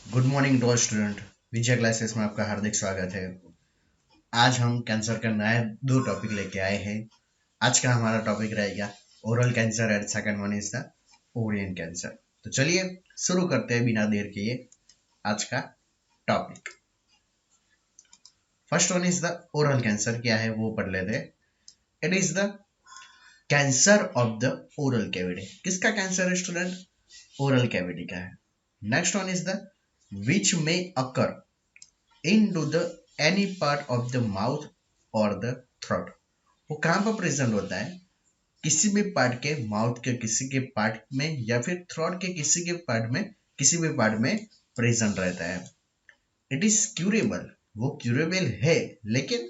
Good morning to all student. Vijay classes में आपका हार्दिक स्वागत है। आज हम कैंसर का नया दो टॉपिक लेके आए हैं। आज का हमारा टॉपिक रहेगा oral cancer and second one is the Orion cancer. तो चलिए शुरू करते हैं बिना देर किए आज का topic. First one is the oral cancer. क्या है वो पढ़ लेते हैं। It is the cancer of the oral cavity. किसका कैंसर है स्टूडेंट? ओरल कैविटी का है। Next one is the which may occur into the any part of the mouth or the throat। वो कहाँ पर प्रेजेंट होता है? किसी भी पार्ट के, माउथ के किसी के पार्ट में या फिर थ्रोट के किसी के पार्ट में, किसी भी पार्ट में प्रेजेंट रहता है। It is curable. वो क्यूरेबल है, लेकिन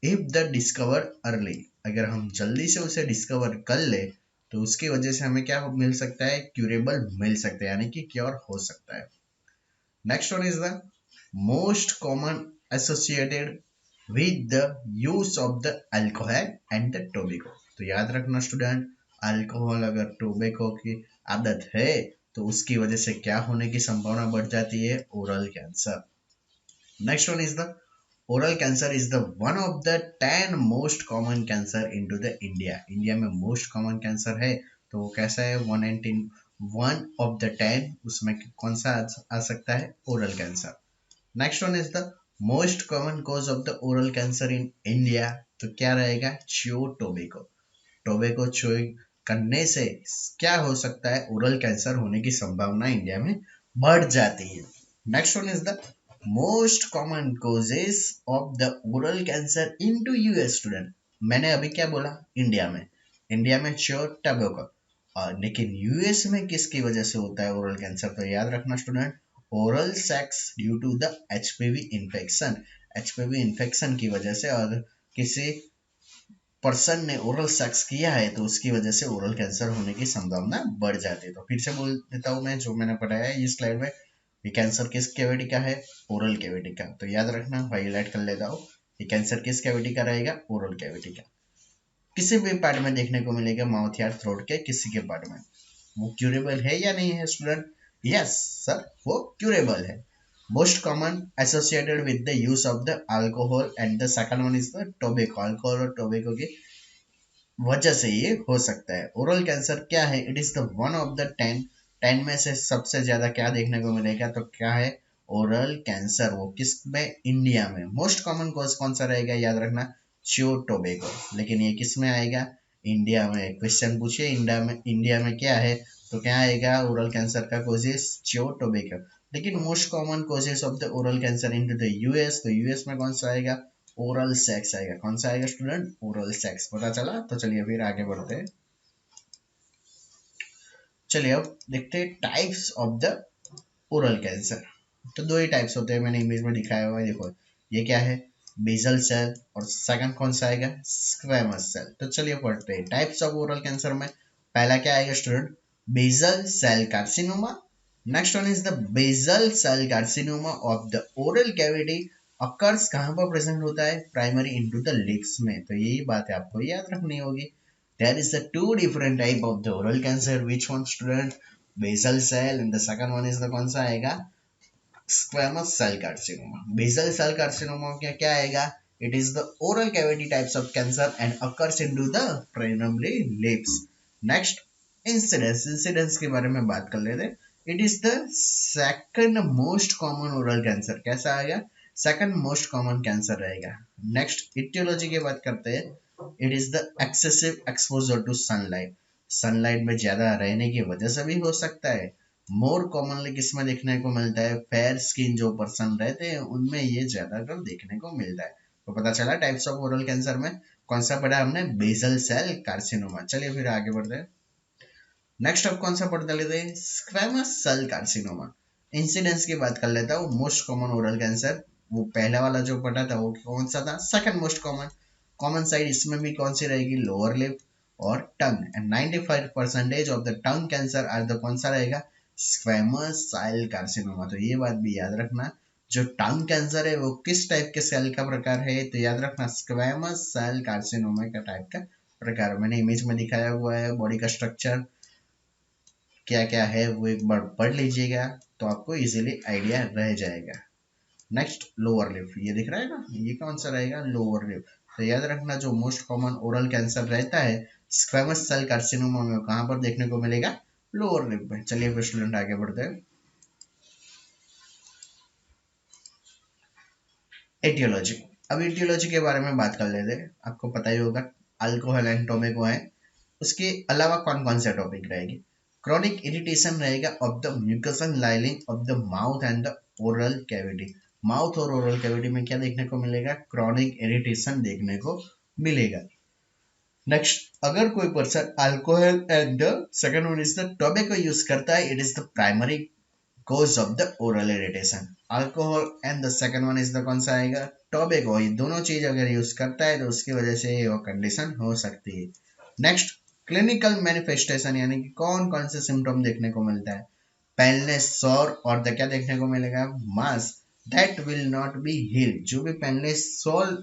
इफ द डिस्कवर अर्ली, अगर हम जल्दी से उसे डिस्कवर कर ले तो उसकी वजह से हमें क्या मिल सकता है? क्यूरेबल मिल सकता है, यानी कि क्योर हो सकता है। Next one is the most common associated with the use of the alcohol and the tobacco। तो याद रखना स्टूडेंट, अल्कोहल अगर टोबैको की आदत है तो उसकी वजह से क्या होने की संभावना बढ़ जाती है? Oral cancer. Next one is the oral cancer is the one of the 10 most common cancer into the India. India में मोस्ट कॉमन कैंसर है तो वो कैसा है? 1 ऑफ द 10 उसमें कौन सा आ सकता है? Oral cancer. Next one is the most common cause of the oral cancer in India. तो क्या रहेगा? Chew tobacco. टोबैको च्यूइंग करने से क्या हो सकता है? ओरल कैंसर होने की संभावना इंडिया में बढ़ जाती है। Next one is the most common causes of the oral cancer in to US student. मैंने अभी क्या बोला? इंडिया में, इंडिया में च्यू टोबैको। और लेकिन यूएस में किसकी वजह से होता है ओरल कैंसर? तो याद रखना student, oral sex due to the HPV infection. HPV infection की वजह से, और किसी पर्सन ने ओरल सेक्स किया है तो उसकी वजह से ओरल कैंसर होने की संभावना बढ़ जाती है। तो फिर से बोल देता हूँ मैं जो मैंने पढ़ाया है इस स्लाइड में। ये कैंसर किस कैविटी का है? ओरल कैविटी का। तो याद रखना, हाईलाइट कर लेता हूँ। ये कैंसर किस कैविटी का रहेगा? ओरल कैविटी का। किसी भी पार्ट में देखने को मिलेगा, माउथ या थ्रोट के किसी के पार्ट में। वो क्यूरेबल है या नहीं है स्टूडेंट? यस सर, वो क्यूरेबल है। Most common associated with the use of the alcohol and the second one is the tobacco. Alcohol और टोबैको की वजह से ये हो सकता है। ओरल कैंसर क्या है? It is the one of the 10 में से सबसे ज्यादा क्या देखने को मिलेगा? तो क्या है? Oral cancer. वो किस में? इंडिया में। मोस्ट कॉमन कॉज कौन सा रहेगा? याद रखना, च्यू टोबैको। लेकिन ये किस में आएगा? इंडिया में। क्वेश्चन पूछिए इंडिया में क्या है तो क्या आएगा? ओरल कैंसर का कॉजेस च्यू टोबैको। लेकिन most common causes of the oral cancer into the US, तो यूएस में कौन सा आएगा? ओरल सेक्स आएगा। कौन सा आएगा स्टूडेंट? Oral sex. पता चला? तो चलिए फिर आगे बढ़ते हैं। चलिए अब देखते हैं types of the oral cancer. तो दो ही टाइप्स होते हैं, मैंने इमेज में दिखाया हुआ है, देखो। ये क्या है? Basal cell. और सेकंड कौन सा आएगा? Squamous cell. तो चलिए पढ़ते हैं टाइप्स ऑफ ओरल कैंसर में। पहला क्या आएगा student? Basal cell carcinoma. Next one is the basal cell carcinoma of the oral cavity. Occurs कहाँ पर प्रेजेंट होता है? प्राइमरी इनटू द लिप्स में। तो यही बात है, आपको याद रखनी होगी। There is the two different type of the oral cancer. Which one student? Basal cell and the second one is the कौन सा आएगा? Squamous cell carcinoma. Basal cell carcinoma क्या क्या आएगा? It is the oral cavity types of cancer and occurs into the primary lips. Next, incidence. Incidence के बारे में बात कर लेते हैं। It is the second most common oral cancer. कैसा आएगा? सेकंड मोस्ट कॉमन कैंसर रहेगा। नेक्स्ट, इटियोलॉजी की बात करते हैं। It is the excessive exposure to sunlight. Sunlight में ज्यादा रहने की वजह से भी हो सकता है। मोर कॉमनली किसमें देखने को मिलता है? फेयर स्किन जो पर्सन रहते हैं उनमें ये ज्यादातर देखने को मिलता है। तो पता चला टाइप्स ऑफ ओरल कैंसर में कौन सा पढ़ा हमने? Basal cell carcinoma. चलिए फिर आगे बढ़ते हैं। नेक्स्ट अब कौन सा पढ़ते लेते हैं? Squamous cell carcinoma. इंसिडेंस की बात कर लेता हूँ। मोस्ट कॉमन ओरल कैंसर, वो पहला वाला जो पढ़ा था वो कौन सा था? Second most common. Common side इसमें भी कौन सी रहेगी? लोअर लिप और tongue. And 95% of the tongue cancer are the कौन सा रहेगा? Squamous cell carcinoma. तो ये बात भी याद रखना, जो टंग कैंसर है वो किस टाइप के सेल का प्रकार है? तो याद रखना, स्क्वेमस सेल कार्सिनोमा का टाइप का प्रकार। मैंने इमेज में दिखाया हुआ है। बॉडी का स्ट्रक्चर क्या क्या है वो एक बार पढ़ लीजिएगा। तो आपको इजीली आइडिया रह जाएगा। नेक्स्ट लोअर लिप, ये दिख रहा है ना, ये कौन सा रहेगा, लोअर लिप। तो याद रखना जो मोस्ट कॉमन ओरल कैंसर रहता है स्क्वेमस सेल कार्सिनोमा में, कहां पर देखने को मिलेगा, लोअर लिप में। चलिए फिर स्टूडेंट आगे बढ़ते हैं। एटियोलॉजी, अब एटियोलॉजी के बारे में बात कर लेते हैं। आपको पता ही होगा अल्कोहल एंड टोबैको है, उसके अलावा कौन कौन से टॉपिक रहेंगे। क्रॉनिक इरिटेशन रहेगा of the mucosal lining of the mouth and the oral cavity. Mouth और ओरल कैविटी में क्या देखने को मिलेगा, क्रॉनिक इरिटेशन देखने को मिलेगा। नेक्स्ट, अगर कोई person alcohol and the second one is the tobacco use करता है, it is the primary cause of the oral irritation। Alcohol and the second one is the कौन सा आएगा, टोबैको। ये दोनों चीज अगर यूज करता है तो उसकी वजह से ये कंडीशन हो सकती है। नेक्स्ट, क्लिनिकल मैनिफेस्टेशन यानी कि कौन कौन से सिम्टम देखने को मिलता है, पेनलेस सॉर और द क्या देखने को मिलेगा, mass that will not be heal. जो भी पेनलेस सॉल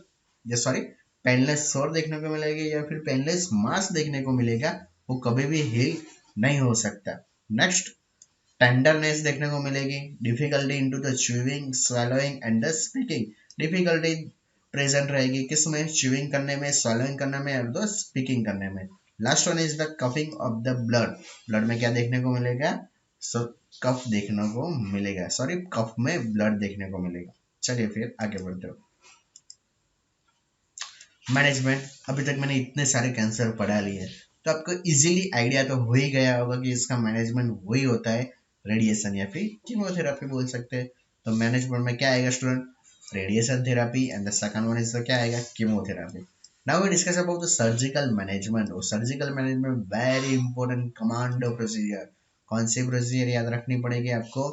या सॉरी पेनलेस सॉर देखने को मिलेगा या फिर पेनलेस मास देखने को मिलेगा, वो कभी भी हील नहीं हो सकता। नेक्स्ट, टेंडरनेस देखने को मिलेगी, difficulty into the chewing, swallowing and the speaking. Difficulty present रहेगी किसमें, च्यूइंग करने में, स्वैलोइंग करने में और द स्पीकिंग करने में। Last one is the coughing of the blood. Blood में क्या देखने को मिलेगा, कफ देखने को मिलेगा, सॉरी कफ में ब्लड देखने को मिलेगा। चलिए फिर आगे बढ़ते हो। मैनेजमेंट, अभी तक मैंने इतने सारे कैंसर पढ़ा लिए तो आपको इजीली आइडिया तो हो ही गया होगा कि इसका मैनेजमेंट वही होता है, रेडिएशन या फिर कीमोथेरेपी बोल सकते हैं। तो मैनेजमेंट में क्या आएगा student, radiation therapy and the second one is the क्या आएगा, chemotherapy. Now we discuss about the surgical management. और surgical management very important, commando procedure. कौन सी प्रोसीजर याद रखनी पड़ेगी आपको,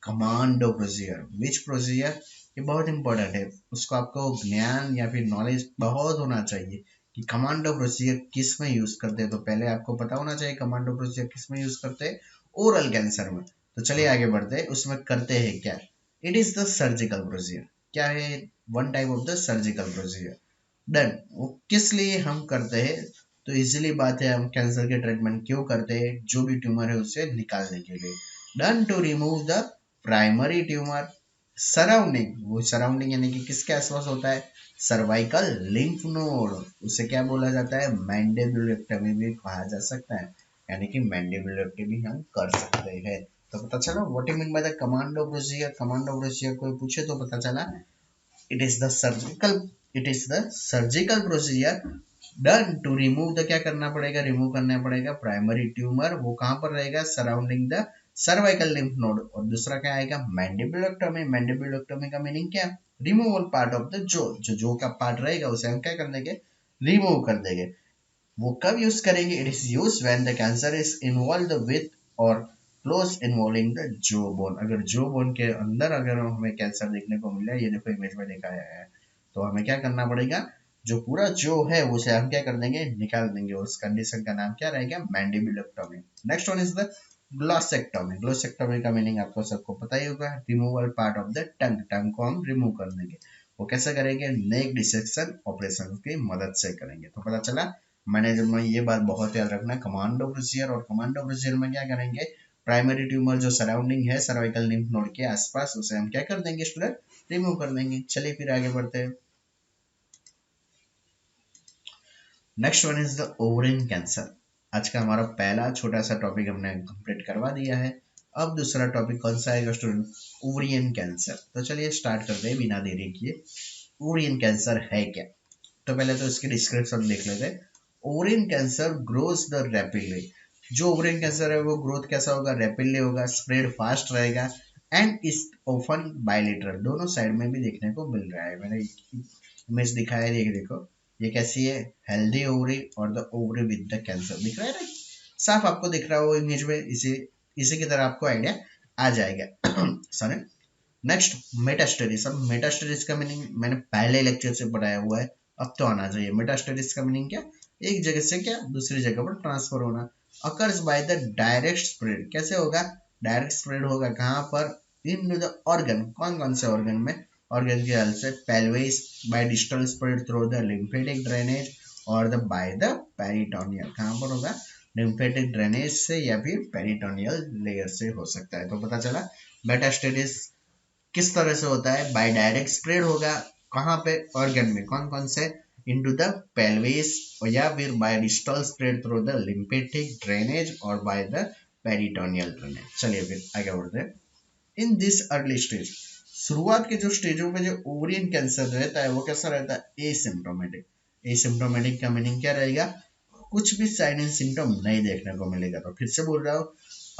कमांडो प्रोसीजर। विच प्रोसीजर, ये बहुत इंपॉर्टेंट है, उसको आपको ज्ञान या फिर नॉलेज बहुत होना चाहिए कि कमांडो प्रोसीजर किस में यूज करते हैं। तो पहले आपको पता होना चाहिए कमांडो प्रोसीजर किस में यूज करते हैं, ओरल कैंसर में। तो चलिए आगे बढ़ते हैं, उसमें करते हैं क्या, it is the surgical procedure. क्या है, one type of the surgical procedure. Done, वो किस लिए हम करते हैं, तो इजीली बात है, हम कैंसर के ट्रीटमेंट क्यों करते हैं, जो भी ट्यूमर है उसे निकालने के लिए। Done to remove the primary tumour surrounding. वो सराउंडिंग यानी कि किसके आसपास होता है, सर्वाइकल लिम्फ नोड। उसे क्या बोला जाता है, मैंडिबुलेक्टमी भी कहा जा सकता है, यानी कि मैंडिबुलेक्टमी हम कर सकते हैं। तो पता चला what you mean by the commando procedure. Commando procedure कोई पूछे तो पता चला it is the surgical, it is the surgical procedure done to remove the, क्या करना पड़ेगा, रिमूव करना पड़ेगा प्राइमरी ट्यूमर। वो कहां पर रहेगा, surrounding the cervical lymph node. और दूसरा क्या आएगा, मैंडिबुलेक्टमी। मैंडिबुलेक्टमी का मीनिंग क्या, रिमूवल पार्ट ऑफ द जो का पार्ट रहेगा उसे हम क्या कर देंगे, रिमूव कर देंगे। वो कब यूज करेंगे, it is use when the cancer is involved with और क्लोज इन्वॉल्विंग द जो बोन। अगर जो बोन के अंदर अगर हमें कैंसर देखने को मिला है, ये देखो इमेज में दिखाया है, तो हमें क्या करना पड़ेगा, जो पूरा जो है उसे हम क्या कर देंगे, निकाल देंगे। उस कंडीशन का नाम क्या रहेगा, mandibulectomy. Next one is the glossectomy. Glossectomy का मीनिंग आपको सबको पता ही होगा, removal part of the tongue. Tongue को हम रिमूव कर देंगे। वो कैसे करेंगे, नेक डिसेक्शन ऑपरेशन की मदद से करेंगे। तो पता चला मैनेजर में ये बात बहुत याद रखना, कमांडो प्रोसीजर। और कमांडो प्रोसीजर में क्या करेंगे, प्राइमरी ट्यूमर जो सराउंडिंग है सर्वाइकल लिम्फ नोड के आसपास, उसे हम क्या कर देंगे स्टूडेंट, रिमूव कर देंगे। चलिए फिर आगे बढ़ते हैं। Next one is the ovarian cancer. आज का हमारा पहला छोटा सा टॉपिक हमने कंप्लीट करवा दिया है। अब दूसरा टॉपिक कौन सा आएगा स्टूडेंट, ओवरियन कैंसर। तो चलिए स्टार्ट करते हैं बिना देरी किए। ओवरियन कैंसर है क्या, तो पहले तो इसकी डिस्क्रिप्शन देख लेते हैं। Ovarian cancer grows the rapidly. जो ओवरिन कैंसर है वो ग्रोथ कैसा होगा, रैपिडली होगा, स्प्रेड फास्ट रहेगा एंड इज ऑफन बायलेटरल। दोनों साइड में भी देखने को मिल रहा है, मैंने इमेज दिखाया है, ये देखो ये कैसी है, हेल्दी ओवरी और the ovary with the cancer. दिख रहा है ना, साफ आपको दिख रहा हो इमेज में, इसी की तरह आपको आइडिया आ जाएगा। सॉरी। नेक्स्ट, मेटास्टेरिस। अब मेटास्टेरिस का मीनिंग मैंने पहले लेक्चर से पढ़ाया हुआ है, अब तो आना चाहिए। मेटास्टेरिस का मीनिंग क्या, एक जगह से क्या दूसरी जगह पर ट्रांसफर होना। Occurs by the direct spread. कैसे होगा, डायरेक्ट स्प्रेड होगा कहाँ पर, इन द ऑर्गन। कौन कौन से ऑर्गन में, ऑर्गन के हेल्प से pelvis, by distal spread through the lymphatic drainage और द बाय द पेरिटोनियम। कहाँ पर होगा, लिम्फेटिक ड्रेनेज से या फिर पेरिटोनियल लेयर से हो सकता है। तो पता चला मेटास्टेसिस किस तरह से होता है, बाय डायरेक्ट स्प्रेड होगा कहाँ पे, ऑर्गन में, कौन कौन से, इनटू द पेल्विस, या फिर by distal spread through the lymphatic drainage और बाय द पेरिटोनियल ड्रेनेज। चलिए फिर आगे बढ़ते हैं। इन दिस अर्ली स्टेज, शुरुआत के जो स्टेजों में जो ओवरियन कैंसर रहता है वो कैसा रहता है, एसिम्प्टोमेटिक। एसिम्प्टोमेटिक का मीनिंग क्या रहेगा, कुछ भी साइन एंड सिम्टम नहीं देखने को मिलेगा। तो फिर से बोल रहा हूँ,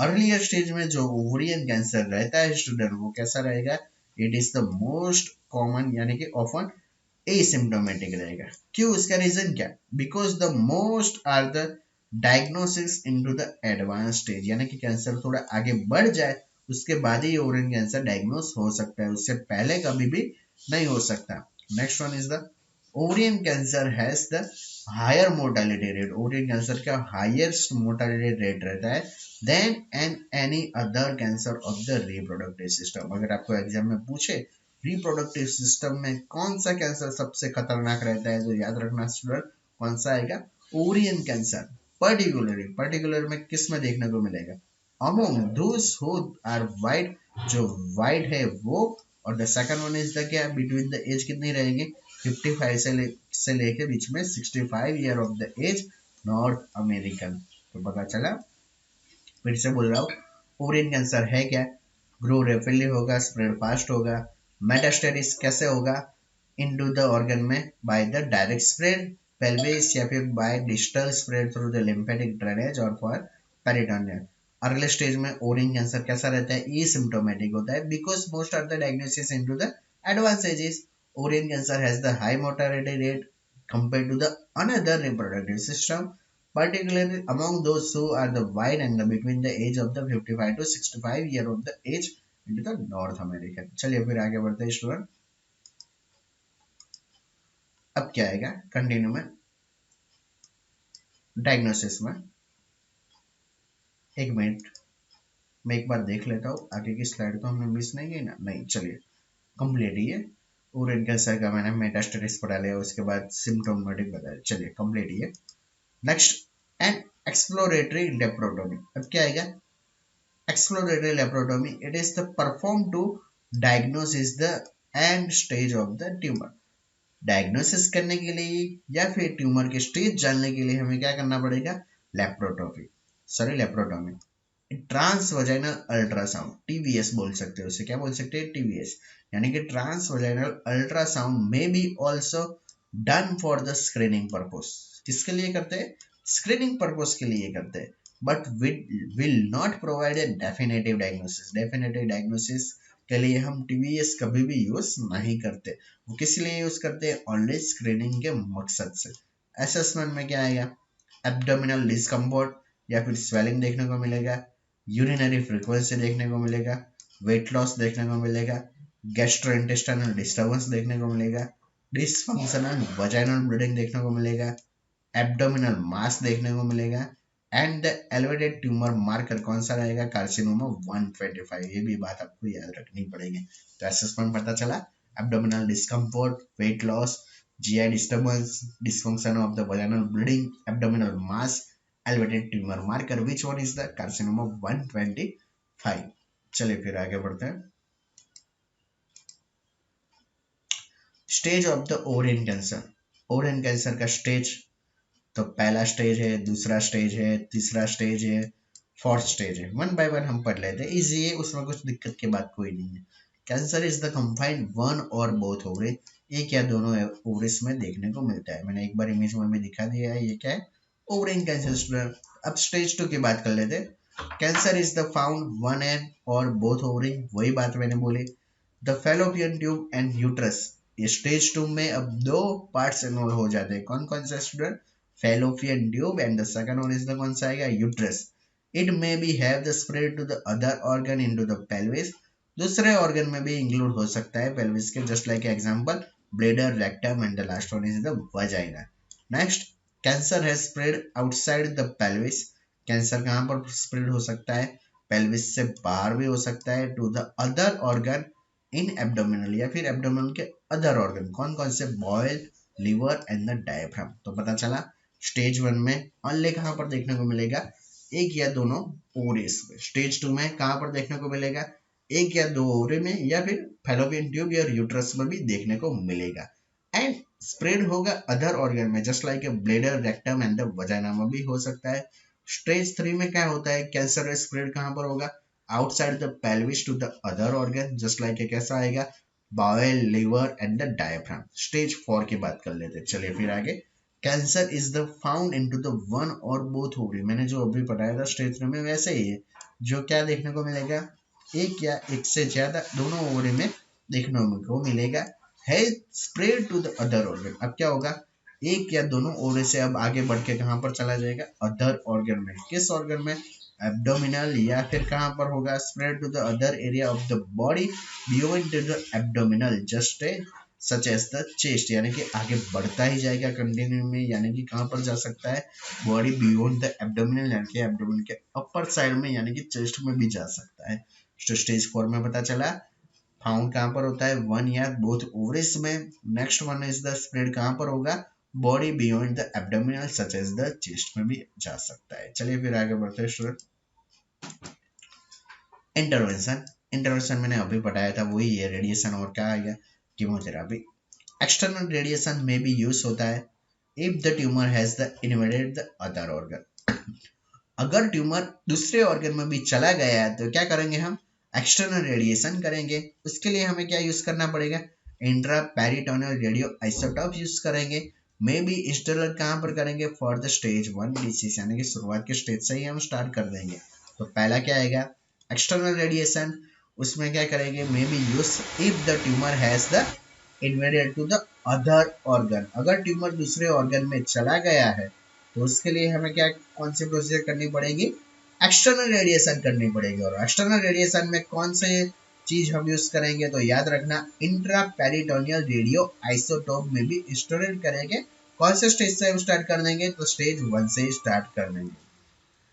अर्लियर स्टेज में जो ओवरियन कैंसर रहता है स्टूडेंट, वो कैसा रहेगा, it is the most common यानी कि ऑफन एसिम्प्टोमेटिक रहेगा। क्यों, इसका रीजन क्या, because the most are the diagnosis into the advance stage, यानी कि कैंसर थोड़ा आगे बढ़ जाए उसके बाद ही ओवरियन कैंसर डायग्नोस हो सकता है, उससे पहले कभी भी नहीं हो सकता। Next one is the ovarian cancer has the higher mortality rate, ovarian cancer का हाईएस्ट मोर्टालिटी रेट रहता है than an any other cancer of the reproductive system. अगर आपको एग्जाम में पूछे रिप्रोडक्टिव सिस्टम में कौन सा कैंसर सबसे खतरनाक रहता है, तो याद रखना स्टूडेंट, कौन सा आएगा, ओवरियन कैंसर। पर्टिकुलर में किस में देखने को मिलेगा, among those who are wide, जो वाइड है वो, और the second one is the क्या, बिटवीन द एज कितनी रहेगी, 55 से लेके बीच में 65 year of the age, north American. तो पता चला, फिर से बोल रहा हूँ, ओवरियन कैंसर है क्या, ग्रो रेपिडली होगा, स्प्रेड फास्ट होगा, मेटास्टेसिस कैसे होगा, इनटू द ऑर्गन में by the direct spread pelvis या फिर by distal spread through the lymphatic drainage और फॉर पेरिटोनियल। अर्ली स्टेज में ओवरियन कैंसर कैसा रहता है, एसिम्प्टोमेटिक होता है, because most of the diagnosis into the advance ages. Ovarian cancer has the high mortality rate compared to the another reproductive system, particularly among those who are the wide and the between the age of the 55 to 65 year of the age into the North American। चलिए फिर आगे बढ़ते हैं student. अब क्या आएगा continue में, diagnosis में। एक मिनट मैं एक बार देख लेता हूँ, आगे की स्लाइड तो हमने मिस नहीं की ना, नहीं, चलिए कंप्लीट ही है। ओरियन कैंसर का मैंने मेटास्टेसिस पढ़ा लिया, उसके बाद सिम्प्टोमेटिक बताया, चलिए कंप्लीट ही है। Next, and exploratory laparotomy. अब क्या आएगा, exploratory laparotomy, it is the performed to diagnose the end stage of the tumor। Diagnosis करने के लिए या फिर ट्यूमर के स्टेज जानने के लिए हमें क्या करना पड़ेगा, laparotomy, sorry laparotomy. Transvaginal ultrasound, TVS बोल सकते हो उसे, क्या बोल सकते हैं, टीवीएस, यानी कि ट्रांस वजाइनल अल्ट्रासाउंड में be also done for the screening purpose. किसके लिए करते हैं, स्क्रीनिंग पर्पस के लिए करते हैं, but will not provide a definitive diagnosis. Definitive diagnosis के लिए हम टीवीएस कभी भी यूज नहीं करते, वो किस लिए यूज करते हैं, ओनली स्क्रीनिंग के मकसद से। असेसमेंट में क्या आएगा, एब्डोमिनल डिस्कम्फर्ट या फिर स्वेलिंग देखने को मिलेगा, यूरिनरी फ्रीक्वेंसी देखने को मिलेगा, वेट लॉस देखने को मिलेगा, गैस्ट्रोइंटेस्टाइनल डिस्टर्बेंस देखने को मिलेगा, डिसफंक्शनल वजाइनल ब्लीडिंग देखने को मिलेगा, एब्डोमिनल मास देखने को मिलेगा, and the elevated tumour marker कौन सा रहेगा, कार्सिनोमा 125। ये भी बात आपको याद रखनी पड़ेगी। तो असेसमेंट पता चला, abdominal discomfort, weight loss, GI disturbance, dysfunction of the vaginal bleeding, abdominal mass, elevated tumour marker, which one is the carcinoma 125। चलिए फिर आगे बढ़ते हैं। Stage of the ovarian cancer, ovarian cancer का स्टेज, तो पहला स्टेज है, दूसरा स्टेज है, तीसरा स्टेज है, फोर्थ स्टेज है, वन बाय वन हम पढ़ लेते हैं, इजी है, उसमें कुछ दिक्कत की बात कोई नहीं है। Cancer is the confined one और बोथ ओवरी, एक या दोनों ओवरीज में देखने को मिलता है। मैंने एक बार इमेज में भी दिखा दिया है, ये क्या है, ओवरियन कैंसर। अब स्टेज 2 की बात कर लेते हैं। Cancer is the found one and और बोथ ओवरी, वही बात मैंने बोली। The fallopian tube and uterus, ये स्टेज 2 में अब दो पार्ट्स इन्वॉल्व हो जाते हैं, कौन कौन सा student, fallopian tube and the second one is the कौन सा आएगा, uterus। it may be have the spread to the other organ into the pelvis, दूसरे organ में भी include हो सकता है pelvis के, just like example bladder, rectum and the last one is the vagina। next, cancer has spread outside the pelvis, cancer कहाँ पर spread हो सकता है, pelvis से बाहर भी हो सकता है, to the other organ in abdominal या फिर abdominal के other organ, कौन कौन से, bowel, liver and the diaphragm। तो पता चला स्टेज 1 में ऑनली कहाँ पर देखने को मिलेगा, एक या दोनों ओवरीज में। स्टेज 2 में कहाँ पर देखने को मिलेगा, एक या दो ओवरी में, या फिर फैलोपियन ट्यूब या यूट्रस में भी देखने को मिलेगा। एंड स्प्रेड होगा अदर ऑर्गन में, just like bladder, rectum and the vagina में भी हो सकता है। स्टेज 3 में क्या होता है, कैंसर स्प्रेड कहाँ पर होगा, outside the pelvis to the other organ, just like कैसा आएगा, bowel, liver and the diaphragm. Stage 4 की बात कर लेते हैं, चलिए फिर आगे। Cancer is the found into the one और बोथ ओवरी, मैंने जो अभी पढ़ाया था स्टेज 3 में वैसे ही है, जो क्या देखने को मिलेगा, एक या एक से ज्यादा दोनों ओवरी में देखने को मिलेगा, है spread to the other organ. अब क्या होगा, एक या दोनों ओवरी से अब आगे बढ़ के कहां पर चला जाएगा, अदर ऑर्गन में। किस ऑर्गन में, एब्डोमिनल, या फिर कहां पर होगा, spread to the other area of the body beyond the abdominal, just such as the chest, यानी कि आगे बढ़ता ही जाएगा कंटिन्यू में, यानी कि कहां पर जा सकता है, बॉडी बियॉन्ड द एब्डोमिनल, यानी कि एब्डोमिन के अपर साइड में, यानी कि चेस्ट में भी जा सकता है। तो स्टेज 4 में पता चला फाउंड कहां पर होता है, वन या बोथ ओवरीज में। Next one is the spread कहां पर होगा, body beyond the abdominal such as the chest में भी जा सकता है। चलिए फिर आगे बढ़ते हैं स्टूडेंट। इंटरवेंशन मैंने अभी पढ़ाया था, वही है रेडिएशन, और क्या आएगा, कीमोथेरेपी। एक्सटर्नल रेडिएशन में भी यूज होता है if the tumour has the invaded the other organ. अगर ट्यूमर दूसरे ऑर्गन में भी चला गया है तो क्या करेंगे हम, एक्सटर्नल रेडिएशन करेंगे। उसके लिए हमें क्या यूज करना पड़ेगा, intra peritoneal radio isotope use करेंगे। मे बी इंस्टॉलर कहां पर करेंगे, फॉर द स्टेज 1 डिसीज, यानी कि शुरुआत के स्टेज से ही हम स्टार्ट कर देंगे। तो पहला क्या आएगा, एक्सटर्नल रेडिएशन, उसमें क्या करेंगे, मे be use if the tumour has the invaded to the other organ. अगर ट्यूमर दूसरे ऑर्गन में चला गया है तो उसके लिए हमें क्या, कौन सी प्रोसीजर करनी पड़ेगी, एक्सटर्नल रेडिएशन करनी पड़ेगी। और एक्सटर्नल रेडिएशन में कौन से चीज हम यूज करेंगे, तो याद रखना इंट्रा पेरिटोनियल रेडियो आइसोटोप में भी स्टोरेज करेंगे। कौन से स्टेज से हम स्टार्ट कर देंगे, तो स्टेज 1 से स्टार्ट कर देंगे।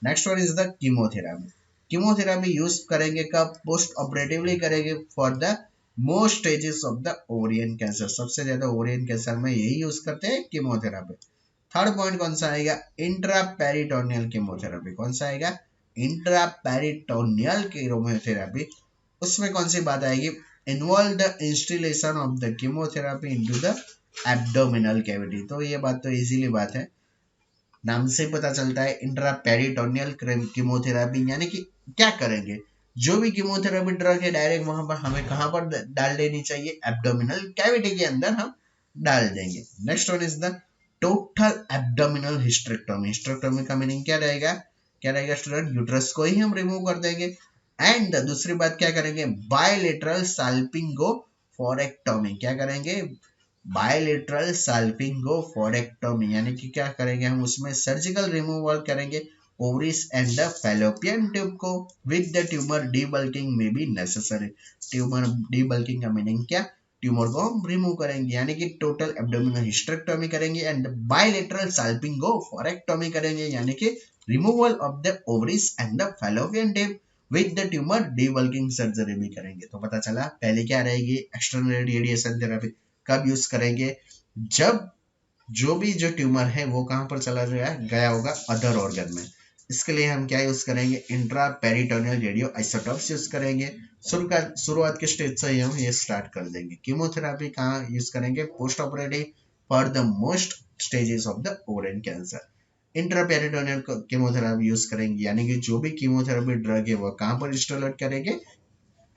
Next one is the chemotherapy. Chemotherapy use करेंगे कब, पोस्ट ऑपरेटिवली करेंगे for the most stages of the ovarian cancer. सबसे ज्यादा ओवरियन कैंसर में यही यूज करते हैं कीमोथेरेपी। थर्ड पॉइंट कौन सा आएगा, इंट्रा पेरिटोनियल कीमोथेरेपी। कौन सा आएगा, इंट्रा पेरिटोनियल कीमोथेरेपी। उसमें कौन सी बात आएगी, involve the instillation of the chemotherapy into the abdominal cavity. तो ये बात तो इजीली बात है, नाम से पता चलता है इंट्रा पेरिटोनियल कीमोथेरेपी, यानी कि क्या करेंगे, जो भी कीमोथेरेपी ड्रग है डायरेक्ट वहां पर हमें कहां पर डाल देनी चाहिए, एब्डोमिनल कैविटी के अंदर हम डाल देंगे। Next one is the total abdominal hysterectomy. Hysterectomy का मीनिंग क्या रहेगा, क्या रहेगा स्टूडेंट, यूट्रस को ही हम रिमूव कर देंगे। एंड दूसरी बात क्या करेंगे, बायलेटरल साल्पिंगोफोरेक्टोमी। क्या करेंगे, बायलेटरल साल्पिंगोफोरेक्टोमी, यानी कि क्या करेंगे हम, उसमें सर्जिकल रिमूवल करेंगे ovaries and the fallopian tube को, विद द ट्यूमर डीबल्किंग में भी नेसेसरी। ट्यूमर डीबल्किंग का मीनिंग क्या, ट्यूमर को हम रिमूव करेंगे, यानी कि टोटल एब्डोमिनल हिस्टेरेक्टोमी करेंगे एंड बायलेटरल साल्पिंगोफोरेक्टोमी करेंगे, यानी कि removal of the ovaries and the fallopian tube with the tumour debulking surgery भी करेंगे। तो पता चला पहले क्या रहेगी, एक्सटर्नल रेडिएशन थेरेपी। कब यूज करेंगे, जब जो ट्यूमर है वो कहां पर चला गया होगा, अदर ऑर्गन में। इसके लिए हम क्या यूज करेंगे, intra peritoneal radio isotopes use करेंगे। शुरुआत के स्टेज से ही हम ये स्टार्ट कर देंगे। कीमोथेरेपी कहाँ यूज करेंगे, post operative for the most stages of the ovarian cancer. Intra peritoneal chemotherapy use करेंगे, यानी कि जो भी कीमोथेरेपी ड्रग है वो कहां पर इंस्टॉल करेंगे,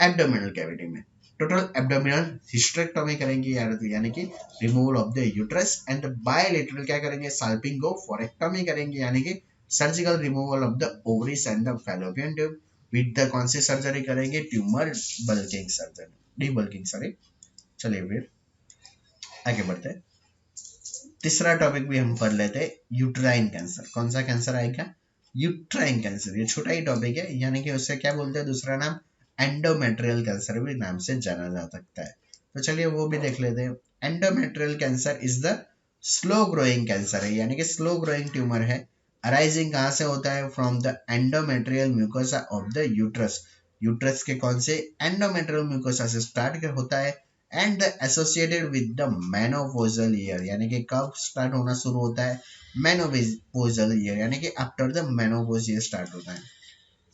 एब्डोमिनल कैविटी में। टोटल एब्डोमिनल हिस्टेरेक्टोमी करेंगे, यानी कि removal of the uterus. And bilateral क्या करेंगे, साल्पिंगोफोरेक्टोमी करेंगे, यानी कि surgical removal of the ovaries and the fallopian tube with the कौन सी सर्जरी करेंगे, ट्यूमर बल्किंग सर्जरी, डीबल्किंग सॉरी। चलिए फिर आगे बढ़ते हैं। तीसरा टॉपिक भी हम पढ़ लेते हैं, यूट्राइन कैंसर। कौन सा कैंसर आएगा, यूट्राइन कैंसर। ये छोटा ही टॉपिक है, यानी कि उससे क्या बोलते हैं, दूसरा नाम एंडोमेट्रियल कैंसर भी नाम से जाना जा सकता है। तो चलिए वो भी देख लेते हैं। Endometrial cancer is the slow growing cancer है, यानी कि स्लो ग्रोइंग ट्यूमर है। अराइजिंग कहाँ से होता है, from the endometrial mucosa of the uterus. Uterus के कौन से, एंडोमेट्रियल म्यूकोसा से स्टार्ट होता है and the associated with the menopausal year, यानी कि कब स्टार्ट होना शुरू होता है, मेनोपॉजल ईयर, यानी कि after the menopause year start होता है।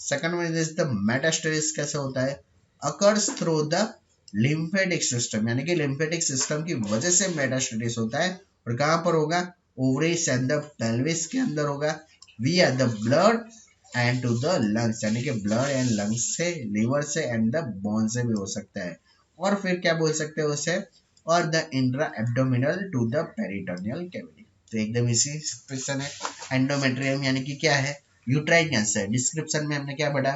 Second one is the metastasis, कैसे होता है, occurs through the lymphatic system, यानी कि लिम्फेटिक सिस्टम की वजह से मेटास्टेसिस होता है। और कहां पर होगा, ओवरीज एंड द पेल्विस के अंदर होगा, via the blood and to the lungs, यानी कि ब्लड एंड लंग्स से, लिवर से एंड द बोन से भी हो सकता है। और फिर क्या बोल सकते हैं उसे, और the intra abdominal to the peritoneal cavity. तो एकदम इसी क्वेश्चन है। एंडोमेट्रियम यानी कि क्या है, यूट्राइन कैंसर। डिस्क्रिप्शन में हमने क्या पढ़ा,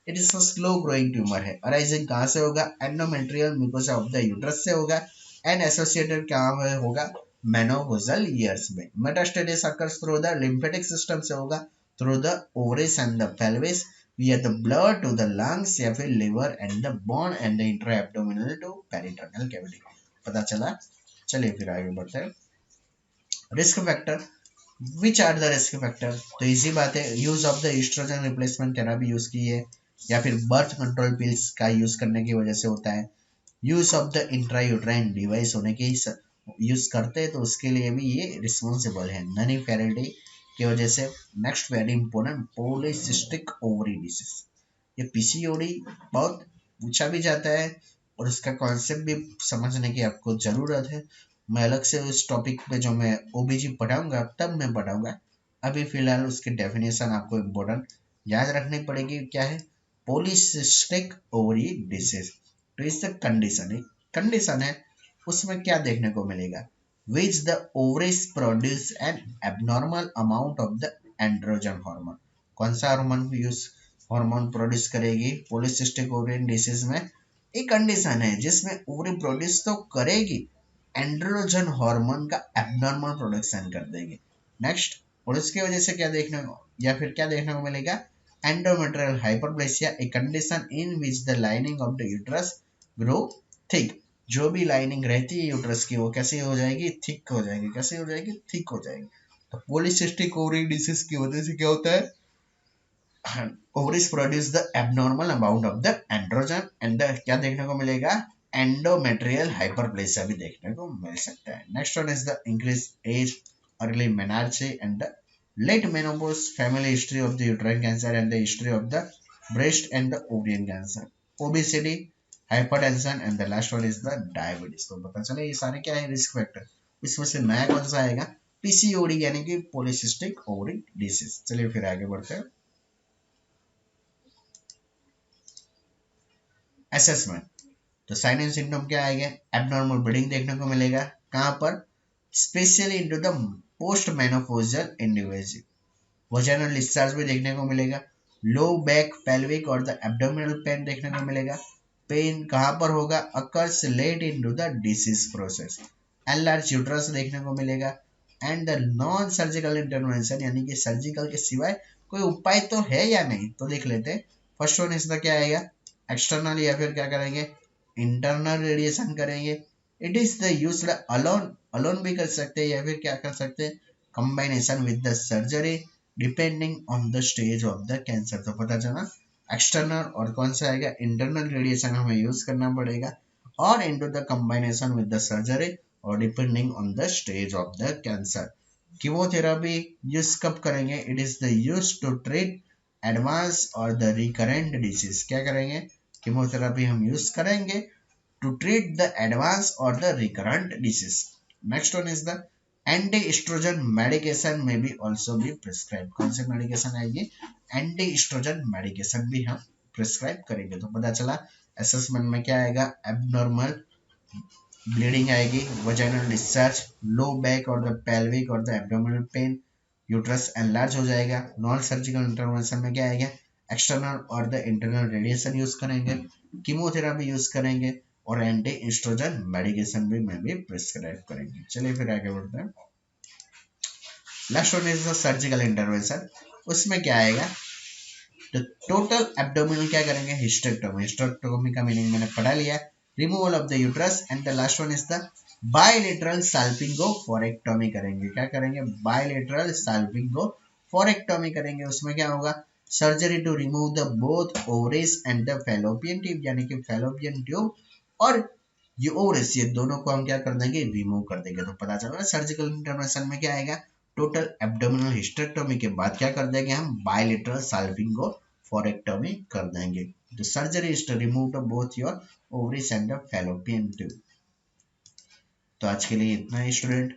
it is a slow growing tumour है। अराइजिंग कहाँ से होगा, endometrial mucosa of the uterus से होगा एंड एसोसिएटेड कहाँ होगा, मेनोपॉजल ईयर्स में। Metastasis occurs through the lymphatic system से होगा, through the ovaries and the pelvis, via the blood to the lungs या फिर liver and the bone and the intra-abdominal to peritoneal cavity। पता चला। चलिए फिर आगे बढ़ते हैं। Risk factor, which are the risk factor, तो इसी बात है, use of the oestrogen replacement therapy use की है, या फिर बर्थ कंट्रोल पिल्स का यूज करने की वजह से होता है। Use of the intrauterine device होने के यूज करते हैं तो उसके लिए भी ये रिस्पॉन्सिबल है, ननी फेरिटी की वजह से। Next very important, polycystic ovary disease, ये पीसीओडी बहुत पूछा भी जाता है और इसका कॉन्सेप्ट भी समझने की आपको जरूरत है। मैं अलग से उस टॉपिक पे जो मैं ओबीजी पढ़ाऊंगा तब मैं पढ़ाऊंगा, अभी फिलहाल उसकी डेफिनेशन आपको इम्पोर्टेंट याद रखनी पड़ेगी। क्या है, पॉलीसिस्टिक ओवरी डिसीज, तो इस कंडीशन है, उसमें क्या देखने को मिलेगा, which the ovaries produce an abnormal amount of the androgen hormone। कौन सा हार्मोन प्रोड्यूस करेगी पॉलीसिस्टिक ओवरियन डिसीज में, एक कंडीशन है जिसमें ओवरी प्रोड्यूस तो करेगी, एंड्रोजन हार्मोन का एबनॉर्मल प्रोडक्शन कर देगी। नेक्स्ट, और इसकी वजह से क्या देखने को, या फिर क्या देखने को मिलेगा, endometrial hyperplasia, a condition in which the lining of the uterus grow thick, जो भी लाइनिंग रहती है यूट्रस की वो कैसे हो जाएगी, थिक हो जाएगी। कैसे हो जाएगी, थिक हो जाएगी। तो पॉलीसिस्टिक ओवरी डिसीज की वजह से क्या होता है, ovaries produce the abnormal amount of the androgen and the क्या देखने को मिलेगा, endometrial hyperplasia भी देखने को मिल सकता है। Next one is the increase age, early menarche and the late menopause, family history of the uterine cancer and the history of the breast and the ovarian cancer, obesity, hypertension and the last one is the diabetes। तो पता चले ये सारे क्या है, risk factor. इसमें से नया कौन सा आएगा, पीसीओडी यानी कि पॉलीसिस्टिक ओवरी डिसीज। चलिए फिर आगे बढ़ते हैं। असेसमेंट, तो साइन एंड सिम्टम क्या आएगा, एबनॉर्मल ब्लीडिंग देखने को मिलेगा, कहां पर, specially into the post menopausal individual, vaginal discharge भी देखने को मिलेगा, लो बैक, पेल्विक और द एब्डोमिनल पेन देखने को मिलेगा। पेन कहां पर होगा, occurs late into the disease process, enlarge uterus देखने को मिलेगा and the non surgical intervention, यानी कि सर्जिकल के सिवाय कोई उपाय तो है या नहीं, तो देख लेते हैं। फर्स्ट वन इसका क्या आएगा, एक्सटर्नल या फिर क्या करेंगे, इंटरनल रेडिएशन करेंगे। It is the used alone भी कर सकते हैं या फिर क्या कर सकते हैं, combination with the surgery depending on the stage of the cancer. तो पता चला एक्सटर्नल और कौन सा आएगा, इंटरनल रेडिएशन हमें यूज करना पड़ेगा, और into the combination with the surgery और depending on the stage of the cancer. Chemotherapy use कब करेंगे, it is the use to treat advance और द रिकरेंट डिसीज। क्या करेंगे, कीमोथेरेपी हम यूज करेंगे टू ट्रीट द एडवांस और the recurrent disease. Next one is the anti oestrogen medication में भी ऑल्सो भी प्रिस्क्राइब, कौन सी मेडिकेशन आएगी, एंटी एस्ट्रोजन मेडिकेशन भी हम प्रिस्क्राइब करेंगे। तो पता चला असेसमेंट में क्या आएगा, एबनॉर्मल ब्लीडिंग आएगी, वजाइनल डिस्चार्ज, लो बैक और द पेल्विक और the abdominal pen, uterus enlarge हो जाएगा। नॉन सर्जिकल इंटरवेंशन में क्या आएगा, एक्सटर्नल और द इंटरनल रेडिएशन यूज करेंगे, कीमोथेरेपी यूज करेंगे और एंटी एस्ट्रोजन मेडिकेशन भी में भी प्रिस्क्राइब करेंगे। चलिए फिर आगे बढ़ते हैं। Last one is the surgical intervention, उसमें क्या आएगा, तो टोटल एब्डोमिनल क्या करेंगे, हिस्टेक्टोमी। हिस्टेक्टोमी का मीनिंग मैंने पढ़ा लिया, removal of the uterus and the last one is the bilateral salpingooophorectomy करेंगे। क्या करेंगे, बायलेटरल साल्पिंगोफोरेक्टोमी करेंगे। उसमें क्या होगा, surgery to remove the both ovaries and the fallopian tube, यानी कि फैलोपियन ट्यूब और ये ओवरिस, ये दोनों को हम क्या कर देंगे, रिमूव कर देंगे। तो पता चला सर्जिकल इंटरवेंशन में क्या आएगा, टोटल एब्डोमिनल हिस्टेक्टोमी के बाद क्या कर देंगे हम, बायलेटरल साल्पिंगोफोरेक्टोमी कर देंगे। The surgery is to remove the both your ovaries and the fallopian tube। तो आज के लिए इतना ही स्टूडेंट।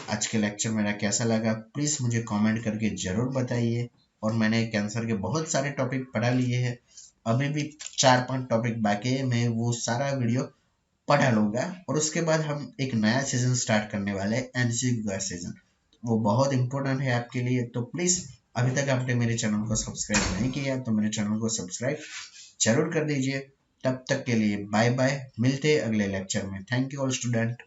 आज के लेक्चर मेरा कैसा लगा प्लीज मुझे कमेंट करके जरूर बताइए। और मैंने कैंसर के बहुत सारे टॉपिक पढ़ा लिए हैं, अभी भी 4-5 टॉपिक बाकी है, मैं वो सारा वीडियो पढ़ा लूंगा। और उसके बाद हम एक नया सीजन स्टार्ट करने वाले हैं, एमसीक्यू का सीजन। वो बहुत इंपॉर्टेंट है आपके लिए। तो प्लीज अभी तक आपने मेरे चैनल को सब्सक्राइब नहीं किया तो मेरे चैनल को सब्सक्राइब जरूर कर दीजिए। तब तक के लिए बाय बाय, मिलते हैं अगले लेक्चर में। Thank you all student.